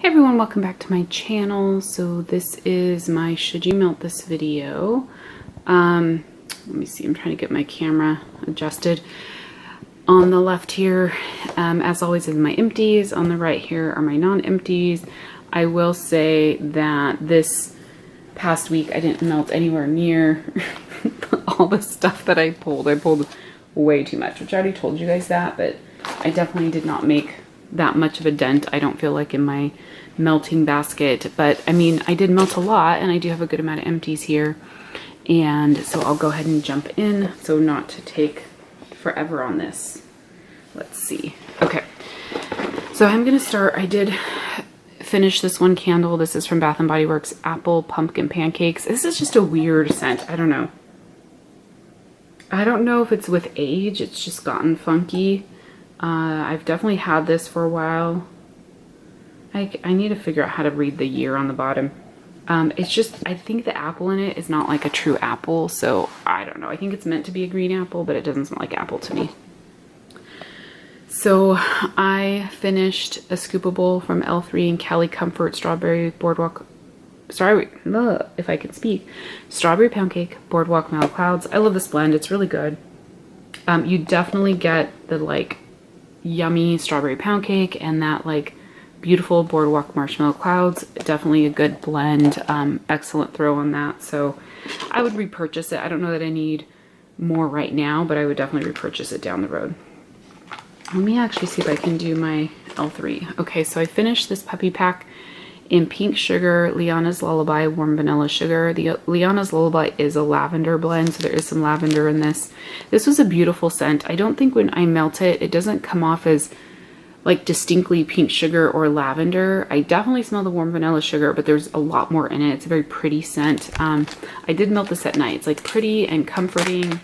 Hey everyone, welcome back to my channel. So this is my should you melt this video. Let me see, I'm trying to get my camera adjusted. On the left here, as always, is my empties. On the right here are my non-empties. I will say that this past week I didn't melt anywhere near all the stuff that I pulled. I pulled way too much, which I already told you guys that, but I definitely did not make that much of a dent, I don't feel like, in my melting basket. But I mean, I did melt a lot, and I do have a good amount of empties here, and so I'll go ahead and jump in so not to take forever on this. Let's see. Okay, so I'm gonna start. I did finish this one candle. This is from Bath and Body Works, Apple Pumpkin Pancakes. This is just a weird scent. I don't know if it's with age, it's just gotten funky. I've definitely had this for a while. I need to figure out how to read the year on the bottom. It's just, I think the apple in it is not like a true apple, so I don't know. I think it's meant to be a green apple, but it doesn't smell like apple to me. So I finished a scoopable from L3 and Cali Comfort Strawberry Boardwalk, sorry, if I can speak, Strawberry Pound Cake Boardwalk Mellow Clouds. I love this blend, it's really good. You definitely get the like yummy strawberry pound cake and that like beautiful boardwalk marshmallow clouds. Definitely a good blend. Excellent throw on that, so I would repurchase it. I don't know that I need more right now, but I would definitely repurchase it down the road. Let me actually see if I can do my L3. Okay, so I finished this puppy pack in Pink Sugar, Liana's Lullaby, Warm Vanilla Sugar. The Liana's Lullaby is a lavender blend, so there is some lavender in this. This was a beautiful scent. I don't think when I melt it, it doesn't come off as like distinctly pink sugar or lavender. I definitely smell the warm vanilla sugar, but there's a lot more in it. It's a very pretty scent. I did melt this at night. It's like pretty and comforting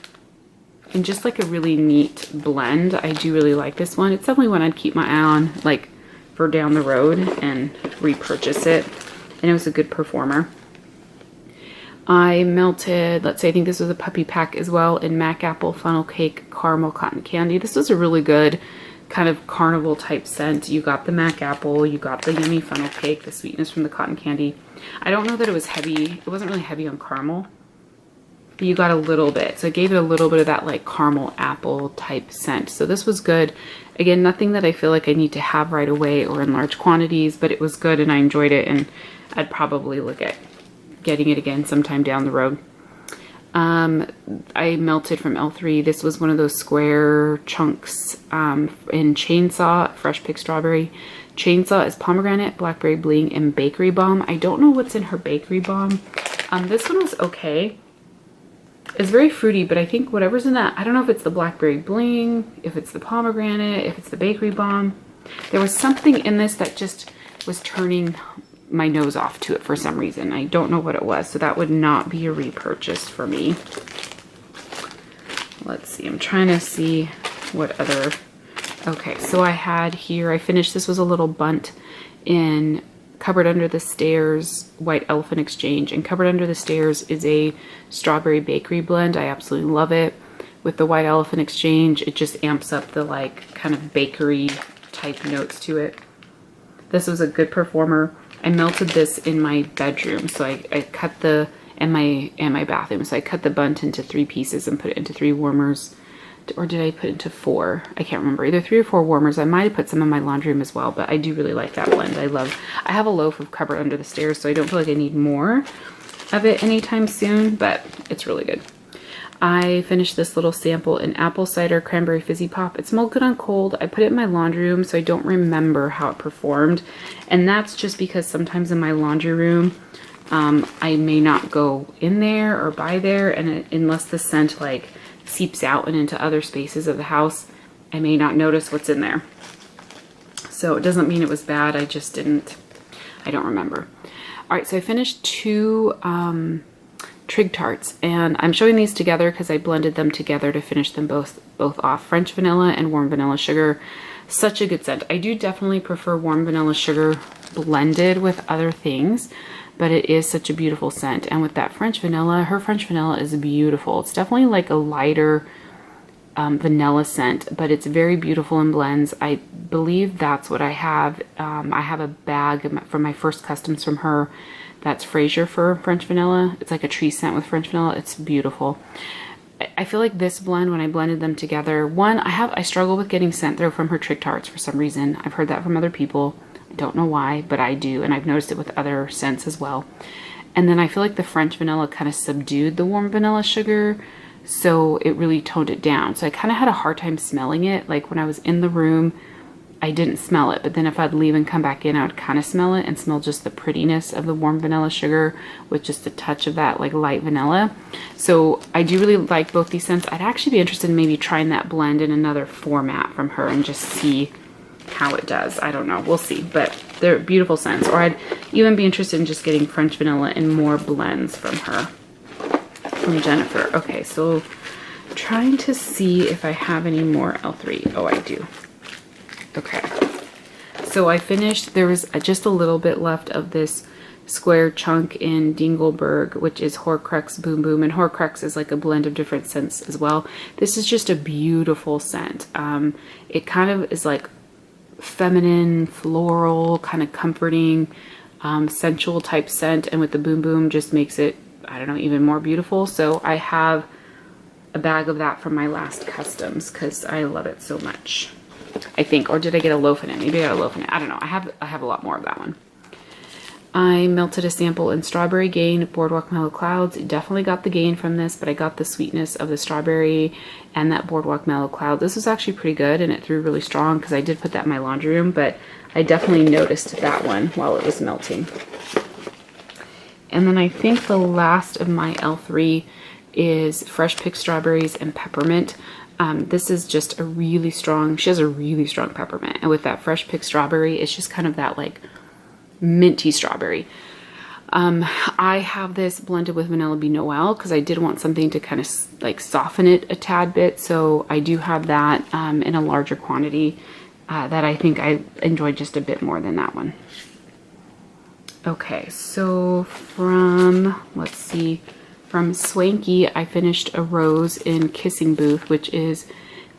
and just like a really neat blend. I do really like this one. It's definitely one I'd keep my eye on, like for down the road, and repurchase it. And it was a good performer. I melted, let's say, I think this was a puppy pack as well, in Mac Apple Funnel Cake Caramel Cotton Candy. This was a really good kind of carnival type scent. You got the Mac Apple, you got the yummy funnel cake, the sweetness from the cotton candy. I don't know that it was heavy. It wasn't really heavy on caramel, but you got a little bit. So it gave it a little bit of that like caramel apple type scent. So this was good. Again, nothing that I feel like I need to have right away or in large quantities, but it was good and I enjoyed it, and I'd probably look at getting it again sometime down the road. I melted from L3. This was one of those square chunks in Chainsaw, Fresh Pick Strawberry. Chainsaw is pomegranate, blackberry bling, and bakery bomb. I don't know what's in her bakery bomb. This one was okay. It's very fruity, but I think whatever's in that, I don't know if it's the blackberry bling, if it's the pomegranate, if it's the bakery bomb. There was something in this that just was turning my nose off to it for some reason. I don't know what it was, so that would not be a repurchase for me. Let's see, I'm trying to see what other, okay, so I had here, I finished, this was a little bunt in Cupboard Under the Stairs White Elephant Exchange, and Cupboard Under the Stairs is a strawberry bakery blend. I absolutely love it. With the White Elephant Exchange, it just amps up the like kind of bakery type notes to it. This was a good performer. I melted this in my bedroom, so I cut the, and my bathroom, so I cut the bunt into 3 pieces and put it into 3 warmers. Or did I put it into 4? I can't remember. Either 3 or 4 warmers. I might have put some in my laundry room as well, but I do really like that blend. I have a loaf of Cupboard Under the Stairs, so I don't feel like I need more of it anytime soon, but it's really good. I finished this little sample in Apple Cider Cranberry Fizzy Pop. It smelled good on cold. I put it in my laundry room, so I don't remember how it performed. And that's just because sometimes in my laundry room, I may not go in there or by there, and unless the scent like seeps out and into other spaces of the house, I may not notice what's in there. So it doesn't mean it was bad. I just didn't, I don't remember. All right, so I finished 2 Trig Tarts, and I'm showing these together because I blended them together to finish them both off. French vanilla and warm vanilla sugar. Such a good scent. I do definitely prefer warm vanilla sugar blended with other things, but it is such a beautiful scent. And with that French vanilla, her French vanilla is beautiful. It's definitely like a lighter vanilla scent, but it's very beautiful in blends. I believe that's what I have. I have a bag from my first customs from her that's Fraser Fir French Vanilla. It's like a tree scent with French vanilla. It's beautiful. I feel like this blend, when I blended them together, one, I struggle with getting scent through from her Trick Tarts for some reason. I've heard that from other people. I don't know why, but I do, and I've noticed it with other scents as well. And then I feel like the French vanilla kind of subdued the warm vanilla sugar, so it really toned it down. So I kind of had a hard time smelling it. Like when I was in the room, I didn't smell it, but then if I'd leave and come back in, I would kind of smell it and smell just the prettiness of the warm vanilla sugar with just a touch of that like light vanilla. So I do really like both these scents. I'd actually be interested in maybe trying that blend in another format from her and just see how it does. I don't know, we'll see, but they're beautiful scents. Or I'd even be interested in just getting French vanilla and more blends from her, from Jennifer. Okay, so trying to see if I have any more L3. Oh, I do. Okay, so I finished, there was just a little bit left of this square chunk in Dingleberg, which is Horcrux Boom Boom, and Horcrux is like a blend of different scents as well. This is just a beautiful scent. It kind of is like feminine, floral, kind of comforting, sensual type scent, and with the Boom Boom just makes it, I don't know, even more beautiful. So I have a bag of that from my last customs because I love it so much. I think, or did I get a loaf in it? Maybe I got a loaf in it. I don't know. I have a lot more of that one. I melted a sample in Strawberry Gain Boardwalk Mellow Clouds. Definitely got the gain from this, but I got the sweetness of the strawberry and that Boardwalk Mellow Cloud. This was actually pretty good, and it threw really strong because I did put that in my laundry room, but I definitely noticed that one while it was melting. And then I think the last of my L3 is Fresh Picked Strawberries and Peppermint. This is just a really strong, she has a really strong peppermint. And with that Fresh Picked Strawberry, it's just kind of that like minty strawberry. I have this blended with Vanilla Bean Noel because I did want something to kind of like soften it a tad bit. So I do have that in a larger quantity that I think I enjoyed just a bit more than that one. Okay, so from, let's see, from Swanky, I finished a rose in Kissing Booth, which is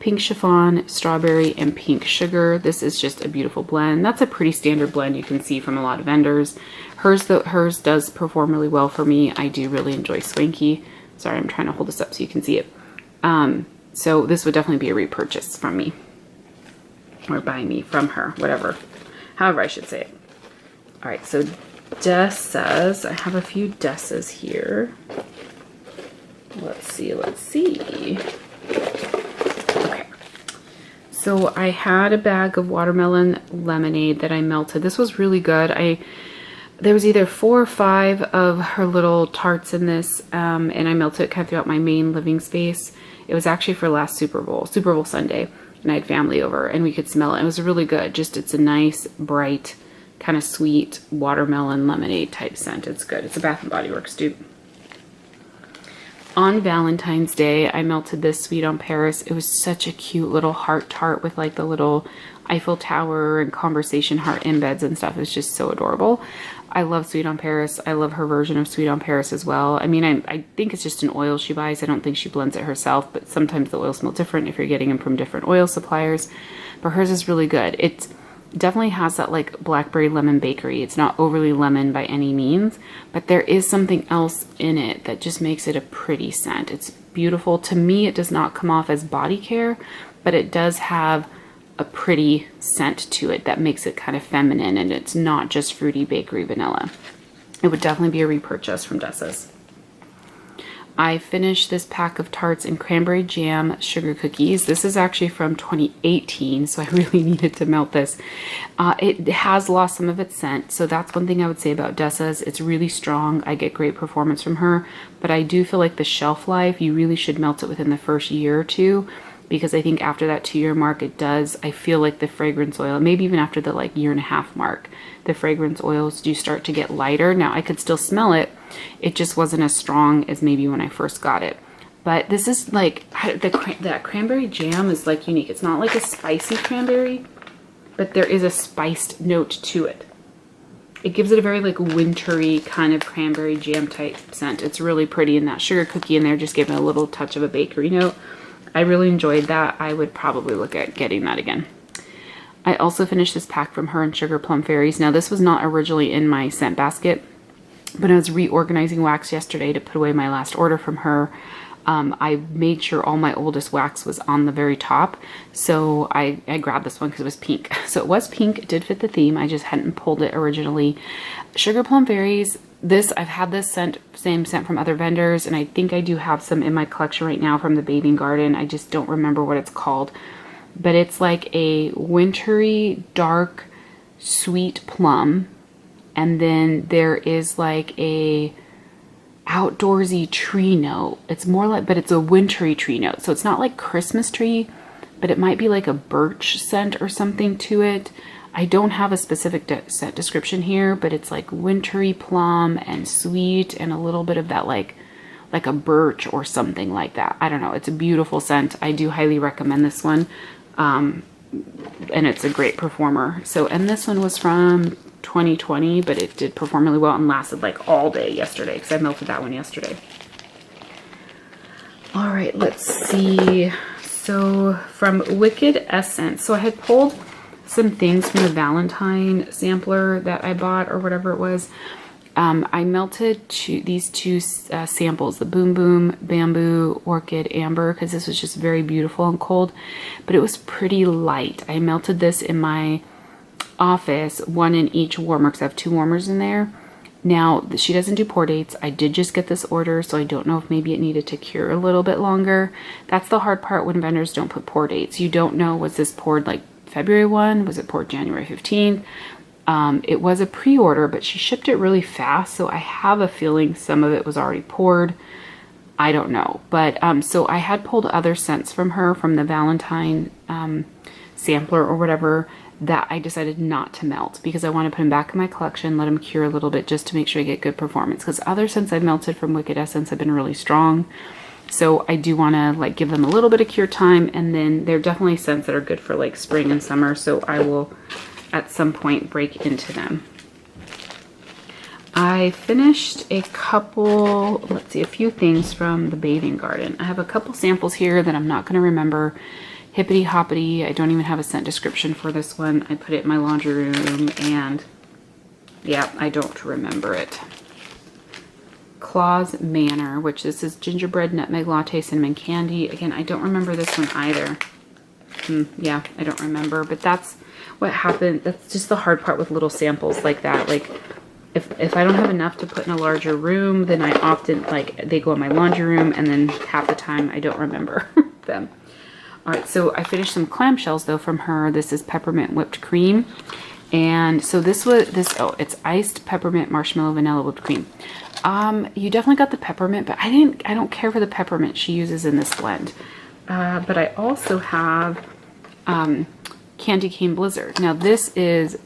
pink chiffon, strawberry, and pink sugar. This is just a beautiful blend. That's a pretty standard blend you can see from a lot of vendors. Hers does perform really well for me. I do really enjoy Swanky. Sorry, I'm trying to hold this up so you can see it. So this would definitely be a repurchase from me. Or by me, from her, whatever. However I should say it. All right, so Dessas. I have a few Dessas here. Let's see. Okay. So I had a bag of watermelon lemonade that I melted. This was really good. There was either 4 or 5 of her little tarts in this, and I melted it kind of throughout my main living space. It was actually for last Super Bowl Sunday, and I had family over, and we could smell it. It was really good. Just, it's a nice, bright, kind of sweet watermelon lemonade type scent. It's good. It's a Bath & Body Works dupe. On Valentine's Day, I melted this Sweet on Paris. It was such a cute little heart tart with like the little Eiffel Tower and conversation heart embeds and stuff. It's just so adorable. I love Sweet on Paris. I love her version of Sweet on Paris as well. I mean, I think it's just an oil she buys. I don't think she blends it herself, but sometimes the oils smell different if you're getting them from different oil suppliers. But hers is really good. It definitely has that like blackberry lemon bakery. It's not overly lemon by any means, but there is something else in it that just makes it a pretty scent. It's beautiful. To me, it does not come off as body care, but it does have a pretty scent to it that makes it kind of feminine, and it's not just fruity bakery vanilla. It would definitely be a repurchase from Dessas. I finished this pack of tarts in cranberry jam sugar cookies. This is actually from 2018, so I really needed to melt this. It has lost some of its scent, so that's one thing I would say about Dessas. It's really strong. I get great performance from her, but I do feel like the shelf life, you really should melt it within the first year or two, because I think after that 2-year mark, I feel like the fragrance oil, maybe even after the like 1.5-year mark, the fragrance oils do start to get lighter. Now I could still smell it. It just wasn't as strong as maybe when I first got it. But this is like, that cranberry jam is like unique. It's not like a spicy cranberry, but there is a spiced note to it. It gives it a very like wintry kind of cranberry jam type scent. It's really pretty, and that sugar cookie in there just gave it a little touch of a bakery note. I really enjoyed that. I would probably look at getting that again. I also finished this pack from her in Sugar Plum Fairies. Now this was not originally in my scent basket, but I was reorganizing wax yesterday to put away my last order from her. I made sure all my oldest wax was on the very top. So I grabbed this one because it was pink. So it was pink, it did fit the theme. I just hadn't pulled it originally. Sugar Plum Fairies, this, I've had this scent, same scent from other vendors, and I think I do have some in my collection right now from the Bathing Garden. I just don't remember what it's called. But it's like a wintry, dark, sweet plum. And then there is like a outdoorsy tree note. It's more like, but it's a wintry tree note. So it's not like Christmas tree, but it might be like a birch scent or something to it. I don't have a specific scent description here, but it's like wintry plum and sweet and a little bit of that like a birch or something like that. I don't know. It's a beautiful scent. I do highly recommend this one. And it's a great performer. So, and this one was from 2020, but it did perform really well and lasted like all day yesterday because I melted that one yesterday. All right, let's see. So from Wicked Essence, so I had pulled some things from the Valentine sampler that I bought or whatever it was. I melted these two samples, the Boom Boom Bamboo Orchid Amber, because this was just very beautiful and cold, but it was pretty light. I melted this in my office, one in each warmer, because I have 2 warmers in there. Now, she doesn't do pour dates. I did just get this order, so I don't know if maybe it needed to cure a little bit longer. That's the hard part when vendors don't put pour dates. You don't know, was this poured like February 1? Was it poured January 15th? It was a pre-order, but she shipped it really fast, so I have a feeling some of it was already poured. I don't know. But so I had pulled other scents from her, from the Valentine sampler or whatever, that I decided not to melt because I want to put them back in my collection, let them cure a little bit just to make sure I get good performance. Because other scents I've melted from Wicked Essence have been really strong. So I do want to like give them a little bit of cure time, and then they're definitely scents that are good for like spring and summer. So I will at some point break into them. I finished a couple, let's see, a few things from the Bathing Garden. I have a couple samples here that I'm not going to remember. Hippity Hoppity, I don't even have a scent description for this one. I put it in my laundry room and yeah, I don't remember it. Claus Manor, which this is gingerbread nutmeg latte cinnamon candy. Again, I don't remember this one either. Yeah, I don't remember, but that's what happened. That's just the hard part with little samples like that. Like if I don't have enough to put in a larger room, then I often, like, they go in my laundry room, and then half the time I don't remember them. All right, so I finished some clamshells though from her. This is peppermint whipped cream. And so this was, it's iced peppermint marshmallow vanilla whipped cream. You definitely got the peppermint, but I don't care for the peppermint she uses in this blend. But I also have Candy Cane Blizzard. Now this is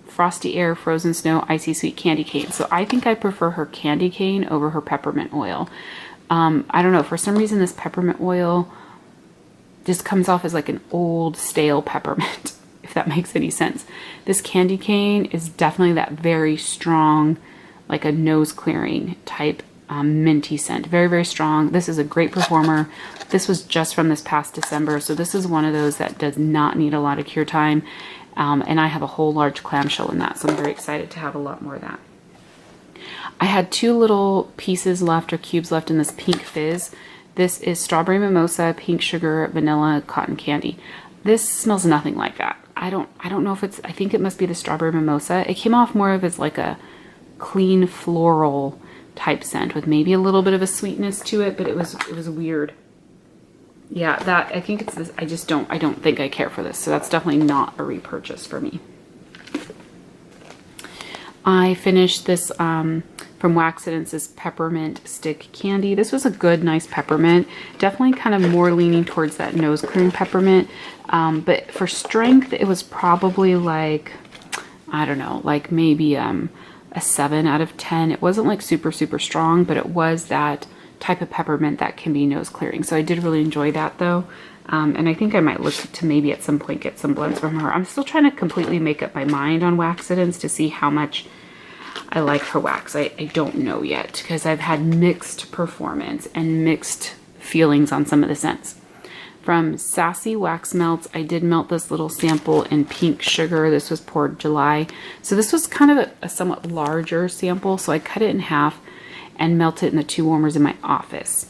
Frosty Air, Frozen Snow, Icy Sweet Candy Cane. So I think I prefer her candy cane over her peppermint oil. I don't know, for some reason this peppermint oil just comes off as like an old stale peppermint, if that makes any sense. This candy cane is definitely that very strong, like a nose clearing type minty scent. Very, very strong. This is a great performer. This was just from this past December, so this is one of those that does not need a lot of cure time. And I have a whole large clamshell in that, so I'm very excited to have a lot more of that. I had 2 little pieces left, or cubes left, in this Pink Fizz. This is Strawberry Mimosa, Pink Sugar, Vanilla, Cotton Candy. This smells nothing like that. I don't know if it's, I think it must be the Strawberry Mimosa. It came off more of as like a clean floral type scent with maybe a little bit of a sweetness to it, but it was weird. Yeah, that, I think it's this, I don't think I care for this, so that's definitely not a repurchase for me. I finished this from Wax Essence's Peppermint Stick Candy. This was a good, nice peppermint. Definitely kind of more leaning towards that nose clearing peppermint. But for strength, it was probably like, I don't know, like maybe a 7 out of 10. It wasn't like super, super strong, but it was that type of peppermint that can be nose clearing. So I did really enjoy that though. And I think I might look to maybe at some point get some blends from her. I'm still trying to completely make up my mind on Wax Essences to see how much I like her wax. I don't know yet because I've had mixed performance and mixed feelings on some of the scents. From Sassy Wax Melts, I did melt this little sample in pink sugar. This was poured July. So this was kind of a somewhat larger sample, so I cut it in half and melted it in the 2 warmers in my office.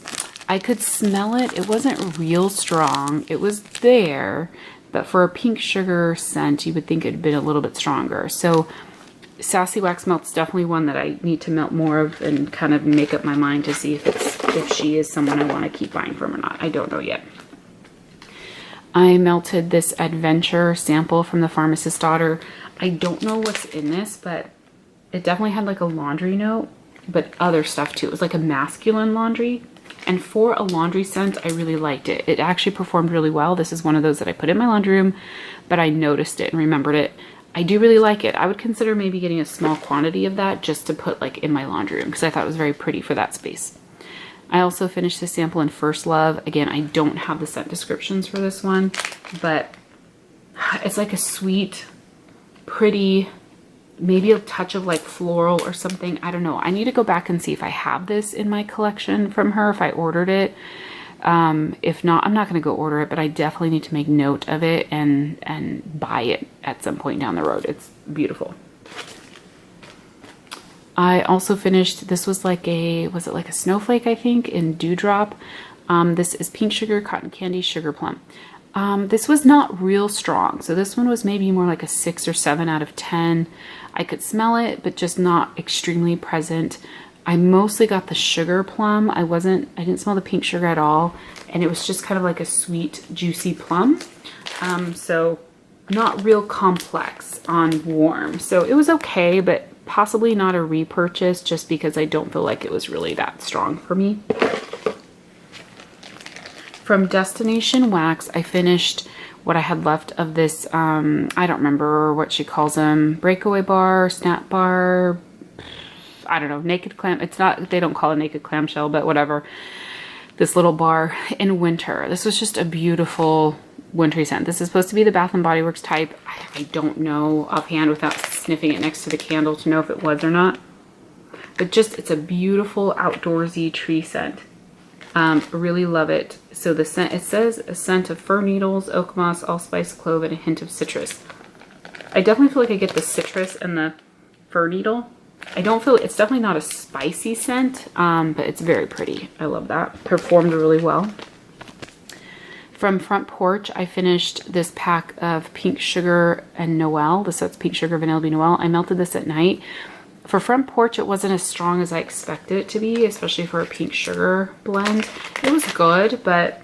I could smell it. It wasn't real strong. It was there, but for a pink sugar scent, you would think it'd been a little bit stronger. So Sassy Wax Melt's definitely one that I need to melt more of and kind of make up my mind to see if she is someone I want to keep buying from or not. I don't know yet. I melted this Adventure sample from the Pharmacist's Daughter. I don't know what's in this, but it definitely had like a laundry note, but other stuff too. It was like a masculine laundry. And for a laundry scent, I really liked it. It actually performed really well. This is one of those that I put in my laundry room, but I noticed it and remembered it. I do really like it. I would consider maybe getting a small quantity of that just to put like in my laundry room because I thought it was very pretty for that space. I also finished this sample in First Love. Again, I don't have the scent descriptions for this one, but it's like a sweet, pretty, maybe a touch of like floral or something. I don't know. I need to go back and see if I have this in my collection from her, if I ordered it. If not, I'm not going to go order it, but I definitely need to make note of it and buy it at some point down the road. It's beautiful. I also finished, this was like was it like a snowflake, I think, in Dewdrop. This is Pink Sugar, Cotton Candy, Sugar Plum. This was not real strong. So this one was maybe more like a 6 or 7 out of 10. I could smell it, but just not extremely present. I mostly got the Sugar Plum. I didn't smell the pink sugar at all. And it was just kind of like a sweet, juicy plum. So not real complex on warm. So it was okay, but possibly not a repurchase just because I don't feel like it was really that strong for me. From Destination Wax, I finished what I had left of this, I don't remember what she calls them, breakaway bar, snap bar, I don't know, naked clam. It's not, they don't call it naked clamshell, but whatever. This little bar in winter. This was just a beautiful wintry scent. This is supposed to be the Bath & Body Works type. I don't know offhand without sniffing it next to the candle to know if it was or not. But just, it's a beautiful outdoorsy tree scent. Really love it. So the scent, it says a scent of fir needles, oak moss, allspice, clove, and a hint of citrus. I definitely feel like I get the citrus and the fir needle. I don't feel, it's definitely not a spicy scent, but it's very pretty. I love that. Performed really well. From Front Porch, I finished this pack of Pink Sugar and Noel. This is Pink Sugar Vanilla Bean Noel. I melted this at night. For Front Porch, it wasn't as strong as I expected it to be, especially for a pink sugar blend. It was good, but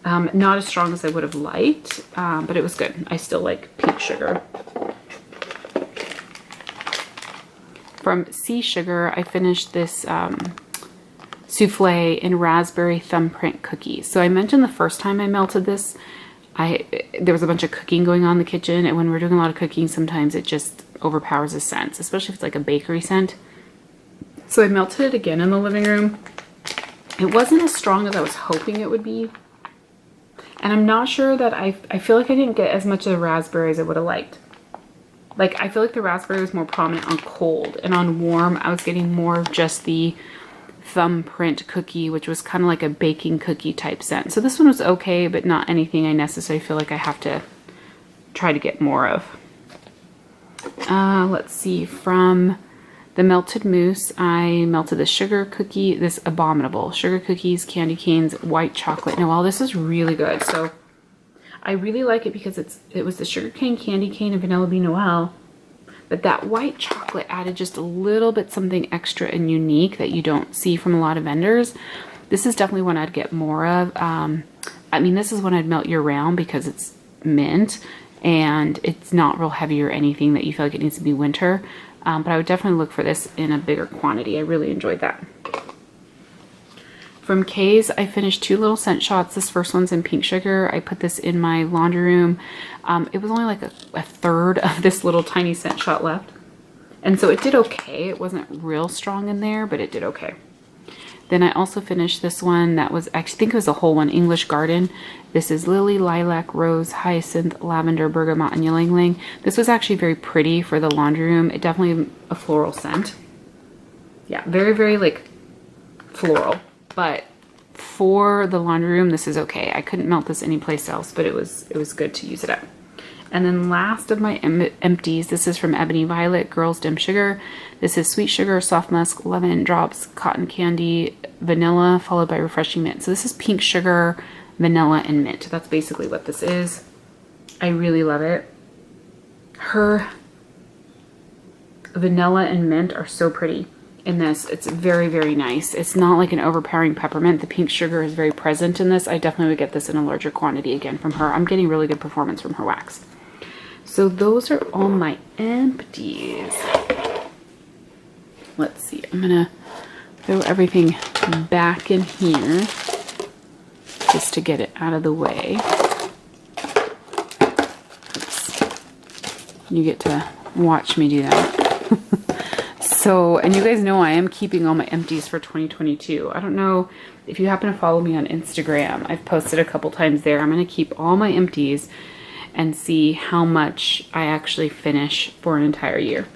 not as strong as I would have liked, but it was good. I still like pink sugar. From Sea Sugar, I finished this souffle in raspberry thumbprint cookies. So I mentioned the first time I melted this, there was a bunch of cooking going on in the kitchen, and when we're doing a lot of cooking, sometimes it just overpowers the scents, especially if it's like a bakery scent. So I melted it again in the living room. It wasn't as strong as I was hoping it would be. And I'm not sure that I feel like I didn't get as much of the raspberry as I would have liked. Like, I feel like the raspberry was more prominent on cold, and on warm, I was getting more of just the thumbprint cookie, which was kind of like a baking cookie type scent. So this one was okay, but not anything I necessarily feel like I have to try to get more of. Let's see, from the Melted Mousse, I melted the sugar cookie, this abominable sugar cookies, candy canes, white chocolate Noel. This is really good. So I really like it because it was the sugar cane, candy cane, and vanilla bean Noel, but that white chocolate added just a little bit something extra and unique that you don't see from a lot of vendors. This is definitely one I'd get more of. I mean, this is one I'd melt year round because it's mint and it's not real heavy or anything that you feel like it needs to be winter. But I would definitely look for this in a bigger quantity. I really enjoyed that. From Kay's, I finished 2 little scent shots. This first one's in Pink Sugar. I put this in my laundry room. It was only like a third of this little tiny scent shot left. And so it did okay. It wasn't real strong in there, but it did okay. Then I also finished this one that was, I think it was a whole one, English Garden. This is Lily, Lilac, Rose, Hyacinth, Lavender, Bergamot, and Ylang Ylang. This was actually very pretty for the laundry room. It definitely a floral scent. Yeah, very, very like floral, but for the laundry room, this is okay. I couldn't melt this anyplace else, but it was good to use it up. And then last of my empties, this is from Ebony Violet, Girls Dim Sugar. This is sweet sugar, soft musk, lemon drops, cotton candy, vanilla, followed by refreshing mint. So this is pink sugar, vanilla, and mint. That's basically what this is. I really love it. Her vanilla and mint are so pretty in this. It's very, very nice. It's not like an overpowering peppermint. The pink sugar is very present in this. I definitely would get this in a larger quantity again from her. I'm getting really good performance from her wax. So those are all my empties. Let's see. I'm gonna throw everything back in here just to get it out of the way. Oops. You get to watch me do that. So, and you guys know I am keeping all my empties for 2022. I don't know if you happen to follow me on Instagram. I've posted a couple times there. I'm going to keep all my empties and see how much I actually finish for an entire year.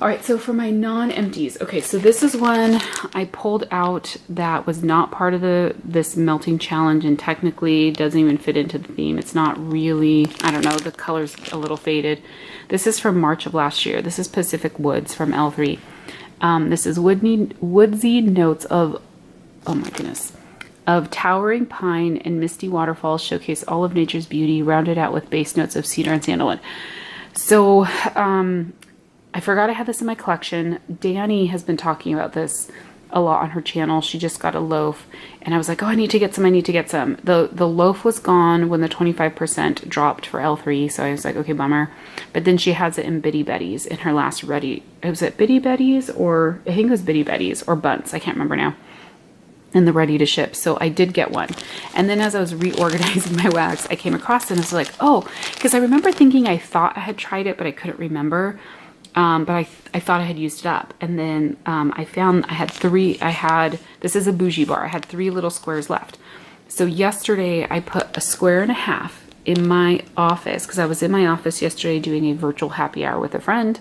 All right, so for my non-empties, okay, so this is one I pulled out that was not part of this melting challenge and technically doesn't even fit into the theme. It's not really, I don't know, the color's a little faded. This is from March of last year. This is Pacific Woods from L3. This is woodsy notes of, oh my goodness, of towering pine and misty waterfalls showcase all of nature's beauty, rounded out with base notes of cedar and sandalwood. So, I forgot I had this in my collection. Danny has been talking about this a lot on her channel. She just got a loaf and I was like, oh, I need to get some. The loaf was gone when the 25% dropped for L3. So I was like, okay, bummer. But then she has it in Bitty Betty's in her last ready. Was it Bitty Betty's or I think it was Bitty Betty's or Bunts. I can't remember now. In the ready to ship. So I did get one. And then as I was reorganizing my wax, I came across it and I was like, oh, because I remember thinking I thought I had tried it, but I couldn't remember. But I thought I had used it up. And then I found I had this is a bougie bar. I had 3 little squares left. So yesterday I put a square and a half in my office because I was in my office yesterday doing a virtual happy hour with a friend.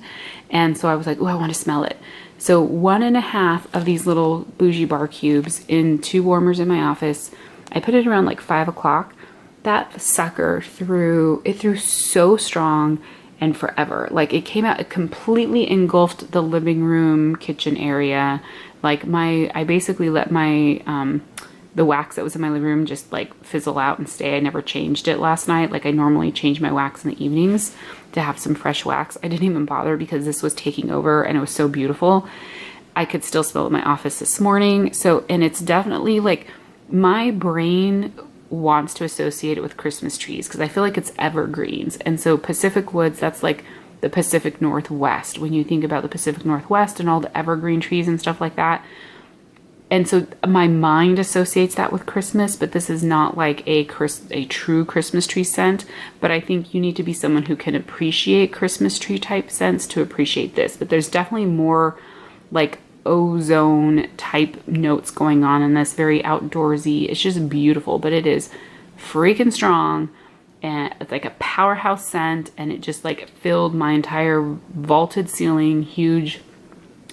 And so I was like, oh, I want to smell it. So 1.5 of these little bougie bar cubes in 2 warmers in my office. I put it around like 5 o'clock. That sucker threw so strong and forever. Like it came out, it completely engulfed the living room, kitchen area. Like I basically let my, the wax that was in my living room just like fizzle out and stay. I never changed it last night. Like I normally change my wax in the evenings to have some fresh wax. I didn't even bother because this was taking over and it was so beautiful. I could still smell it in my office this morning. So, and it's definitely like my brain wants to associate it with Christmas trees because I feel like it's evergreens. And so Pacific Woods, that's like the Pacific Northwest. When you think about the Pacific Northwest and all the evergreen trees and stuff like that. And so my mind associates that with Christmas, but this is not like a true Christmas tree scent. But I think you need to be someone who can appreciate Christmas tree type scents to appreciate this. But there's definitely more like ozone type notes going on in this, very outdoorsy. It's just beautiful, but it is freaking strong and it's like a powerhouse scent, and it just like filled my entire vaulted ceiling, huge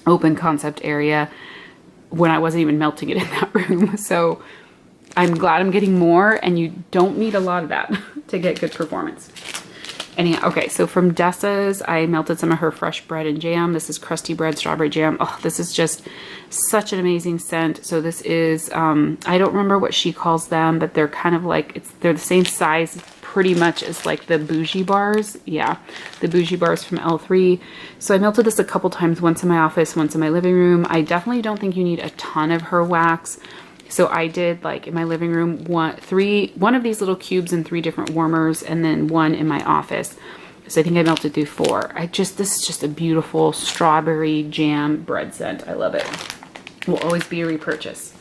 open concept area when I wasn't even melting it in that room. So I'm glad I'm getting more, and you don't need a lot of that to get good performance. Anyhow, okay, so from Dessa's, I melted some of her fresh bread and jam. This is crusty bread, strawberry jam. Oh, this is just such an amazing scent. So this is, I don't remember what she calls them, but they're kind of like, they're the same size pretty much as like the bougie bars. Yeah, the bougie bars from L3. So I melted this a couple times, once in my office, once in my living room. I definitely don't think you need a ton of her wax. So I did like in my living room, one of these little cubes in 3 different warmers, and then 1 in my office. So I think I melted through 4. This is just a beautiful strawberry jam bread scent. I love it. Will always be a repurchase.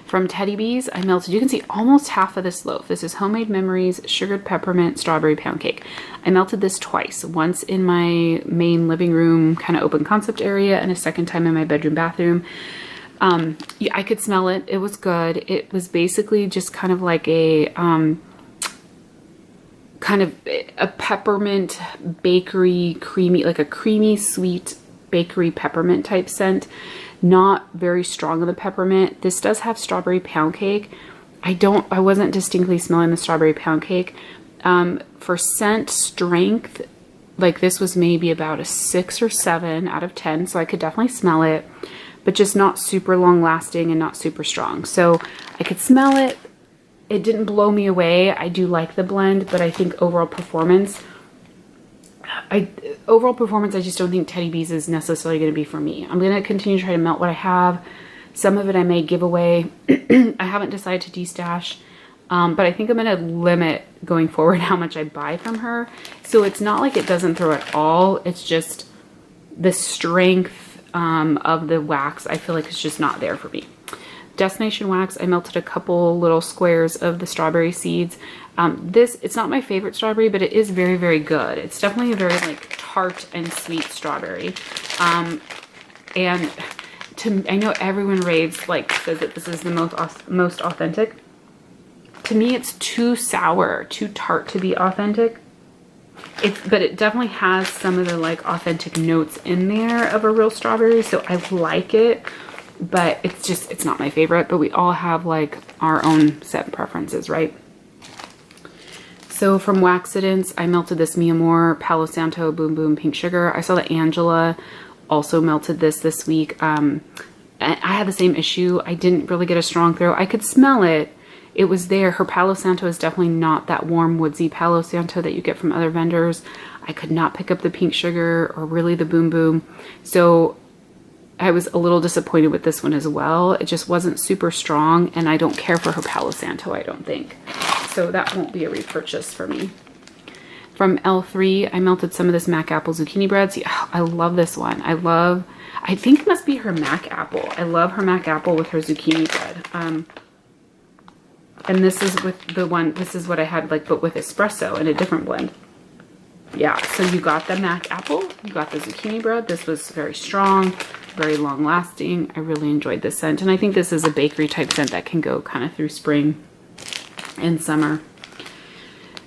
From Teddy Bees, I melted, you can see almost half of this loaf. This is Homemade Memories, Sugared Peppermint, Strawberry Pound Cake. I melted this twice, once in my main living room, kind of open concept area, and a second time in my bedroom bathroom. Yeah, I could smell it. It was good. It was basically just kind of like a peppermint bakery creamy, like a creamy sweet bakery peppermint type scent. Not very strong on the peppermint. This does have strawberry pound cake. I wasn't distinctly smelling the strawberry pound cake. For scent strength, like this was maybe about a 6 or 7 out of 10. So I could definitely smell it, but just not super long lasting and not super strong. So I could smell it. It didn't blow me away. I do like the blend, but I think overall performance, I just don't think Teddy Bees is necessarily going to be for me. I'm going to continue to try to melt what I have. Some of it I may give away. I haven't decided to destash, but I think I'm going to limit going forward how much I buy from her. So it's not like it doesn't throw at all. It's just the strength of the wax, I feel like it's just not there for me. Destination Wax, I melted a couple little squares of the strawberry seeds. It's not my favorite strawberry, but it is very, very good. It's definitely a very like tart and sweet strawberry. And I know everyone raves, like says that this is the most authentic. To me, it's too sour, too tart to be authentic. But it definitely has some of the like authentic notes in there of a real strawberry. So I like it. But it's not my favorite, but we all have like our own set preferences, right? So from Waxidents, I melted this Mi Amor Palo Santo Boom Boom Pink Sugar. I saw that Angela also melted this week. I had the same issue. I didn't really get a strong throw. I could smell it. It was there. Her Palo Santo is definitely not that warm, woodsy Palo Santo that you get from other vendors. I could not pick up the pink sugar or really the Boom Boom. So I was a little disappointed with this one as well. It just wasn't super strong, and I don't care for her Palo Santo, I don't think. So that won't be a repurchase for me. From L3, I melted some of this Mac Apple Zucchini bread. See, I love this one. I think it must be her Mac Apple. I love her Mac Apple with her zucchini bread. And this is with this is what I had, like, but with espresso in a different blend. Yeah, so you got the Mac Apple, you got the zucchini bread. This was very strong, very long lasting. I really enjoyed this scent. And I think this is a bakery type scent that can go kind of through spring and summer.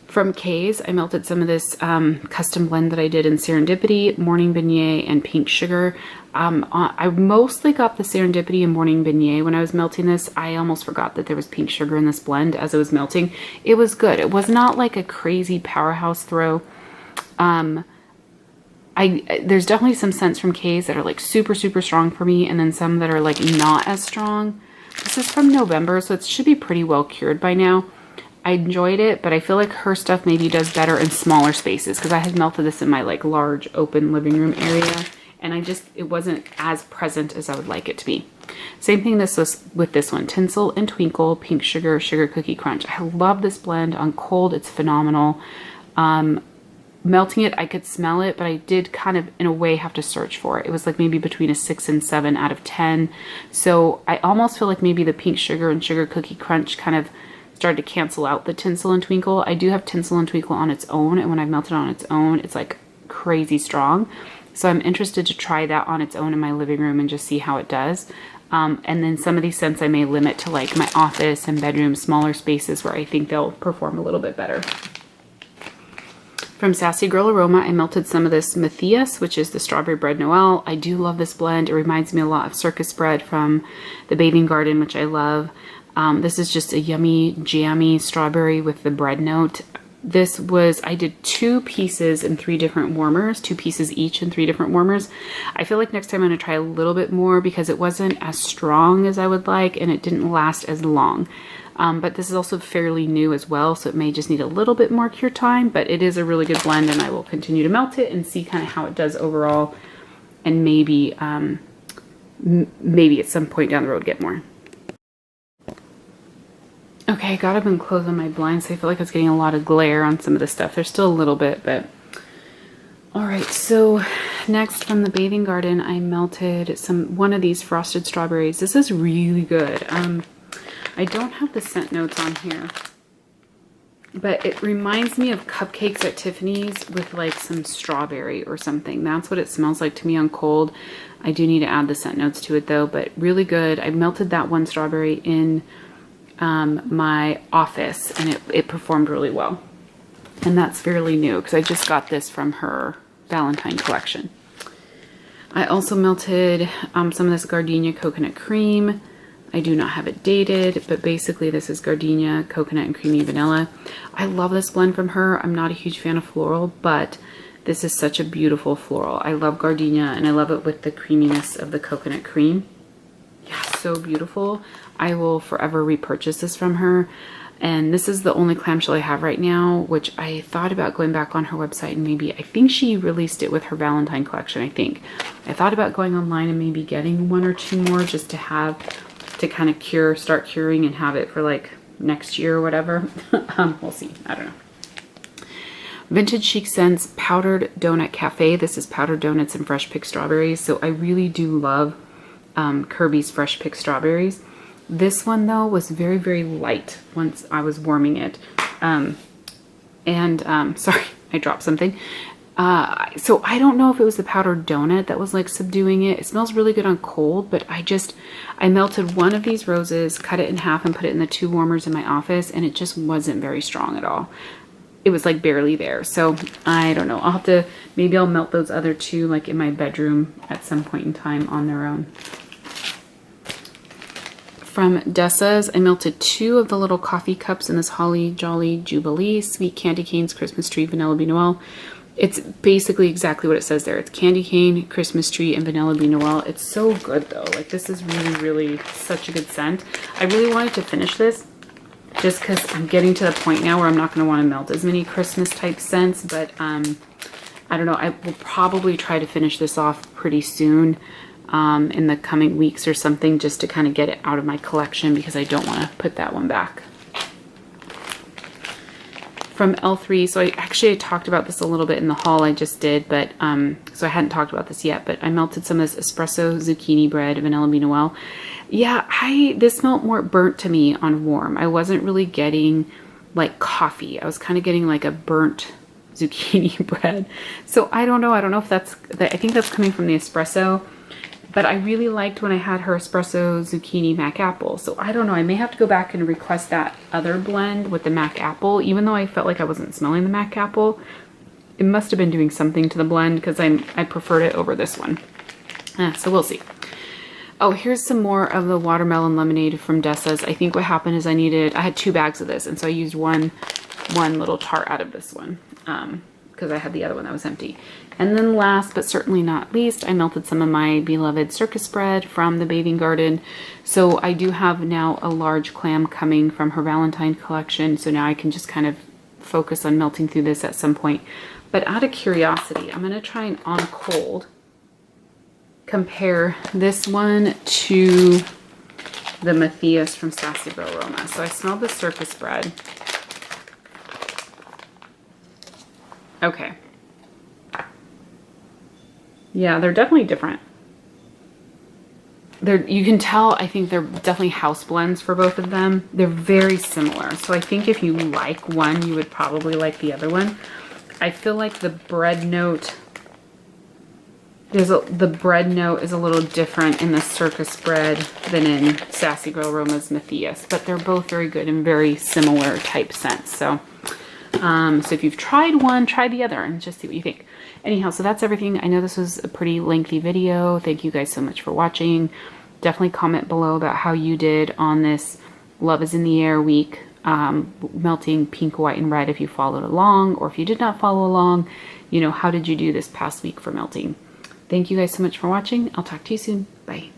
From K's, I melted some of this custom blend that I did in Serendipity, Morning Beignet, and Pink Sugar. I mostly got the Serendipity and Morning Beignet when I was melting this. I almost forgot that there was pink sugar in this blend as it was melting. It was good. It was not like a crazy powerhouse throw. There's definitely some scents from K's that are like super, super strong for me, and then some that are like not as strong. This is from November, so it should be pretty well cured by now. I enjoyed it, but I feel like her stuff maybe does better in smaller spaces because I had melted this in my like large open living room area, and it wasn't as present as I would like it to be. Same thing with this one, Tinsel and Twinkle, Pink Sugar, Sugar Cookie Crunch. I love this blend on cold. It's phenomenal. Melting it, I could smell it, but I did kind of, in a way, have to search for it. It was like maybe between a 6 and 7 out of 10. So I almost feel like maybe the Pink Sugar and Sugar Cookie Crunch kind of started to cancel out the Tinsel and Twinkle. I do have Tinsel and Twinkle on its own, and when I've melted it on its own, it's like crazy strong. So I'm interested to try that on its own in my living room and just see how it does. And then some of these scents I may limit to like my office and bedroom, smaller spaces where I think they'll perform a little bit better. From Sassy Girl Aroma, I melted some of this Matthias, which is the Strawberry Bread Noel. I do love this blend. It reminds me a lot of Circus Bread from the Bathing Garden, which I love. This is just a yummy, jammy strawberry with the bread note. I did 2 pieces in 3 different warmers, 2 pieces each in 3 different warmers. I feel like next time I'm going to try a little bit more because it wasn't as strong as I would like and it didn't last as long. But this is also fairly new as well, so it may just need a little bit more cure time, but it is a really good blend and I will continue to melt it and see kind of how it does overall, and maybe at some point down the road get more. Okay, I got up and closed on my blinds, so I feel like I was getting a lot of glare on some of this stuff. There's still a little bit, but... Alright, so next from the Bathing Garden, I melted one of these frosted strawberries. This is really good. I don't have the scent notes on here, but it reminds me of cupcakes at Tiffany's with like some strawberry or something. That's what it smells like to me on cold. I do need to add the scent notes to it though, but really good. I melted that one strawberry in my office and it performed really well. And that's fairly new because I just got this from her Valentine collection. I also melted some of this gardenia coconut cream. I do not have it dated, but basically this is gardenia, coconut, and creamy vanilla. I love this blend from her. I'm not a huge fan of floral, but this is such a beautiful floral. I love gardenia, and I love it with the creaminess of the coconut cream. Yeah, so beautiful. I will forever repurchase this from her. And this is the only clamshell I have right now, which I thought about going back on her website and maybe, I think she released it with her Valentine collection, I think. I thought about going online and maybe getting 1 or 2 more just to have, to kind of start curing and have it for like next year or whatever. We'll see, I don't know. Vintage Chic Scents Powdered Donut Cafe. This is powdered donuts and fresh picked strawberries. So I really do love Kirby's fresh picked strawberries. This one though was very, very light once I was warming it. Sorry, I dropped something. So I don't know if it was the powdered donut that was like subduing it. It smells really good on cold, but I melted one of these roses, cut it in half and put it in the 2 warmers in my office, and it just wasn't very strong at all. It was like barely there. So I don't know. I'll have to, maybe I'll melt those other 2 like in my bedroom at some point in time on their own. From Dessa's, I melted 2 of the little coffee cups in this Holly Jolly Jubilee Sweet Candy Canes Christmas Tree Vanilla Bean Noel. It's basically exactly what it says there. It's candy cane, Christmas tree, and vanilla bean Noel. It's so good though. Like this is really, really such a good scent. I really wanted to finish this just because I'm getting to the point now where I'm not going to want to melt as many Christmas type scents, but I don't know. I will probably try to finish this off pretty soon. In the coming weeks or something, just to kind of get it out of my collection because I don't want to put that one back. From L3, so I talked about this a little bit in the haul I just did, but so I hadn't talked about this yet, but I melted some of this espresso zucchini bread vanilla bean Noel. Yeah, this smelled more burnt to me on warm. I wasn't really getting like coffee. I was kind of getting like a burnt zucchini bread. So I don't know if I think that's coming from the espresso. But I really liked when I had her espresso zucchini mac apple. So I don't know, I may have to go back and request that other blend with the mac apple, even though I felt like I wasn't smelling the mac apple. It must have been doing something to the blend because I preferred it over this one. So we'll see. Oh, here's some more of the watermelon lemonade from Dessa's. I think what happened is I had 2 bags of this, and so I used one little tart out of this one. Because I had the other one that was empty. And then last but certainly not least, I melted some of my beloved circus bread from the bathing garden. So I do have now a large clam coming from her Valentine collection. So now I can just kind of focus on melting through this at some point. But out of curiosity, I'm going to try and on cold compare this one to the Matthias from Sassy Girl Aroma. So I smelled the circus bread. Okay. Yeah, they're definitely different. You can tell, I think they're definitely house blends for both of them. They're very similar. So I think if you like one, you would probably like the other one. I feel like the bread note, the bread note is a little different in the circus bread than in Sassy Girl Aroma's Matthias, but they're both very good and very similar type scents. So if you've tried one, try the other and just see what you think. Anyhow, so that's everything. I know this was a pretty lengthy video. Thank you guys so much for watching. Definitely comment below about how you did on this Love is in the Air week, melting pink, white, and red if you followed along, or if you did not follow along, how did you do this past week for melting? Thank you guys so much for watching. I'll talk to you soon. Bye.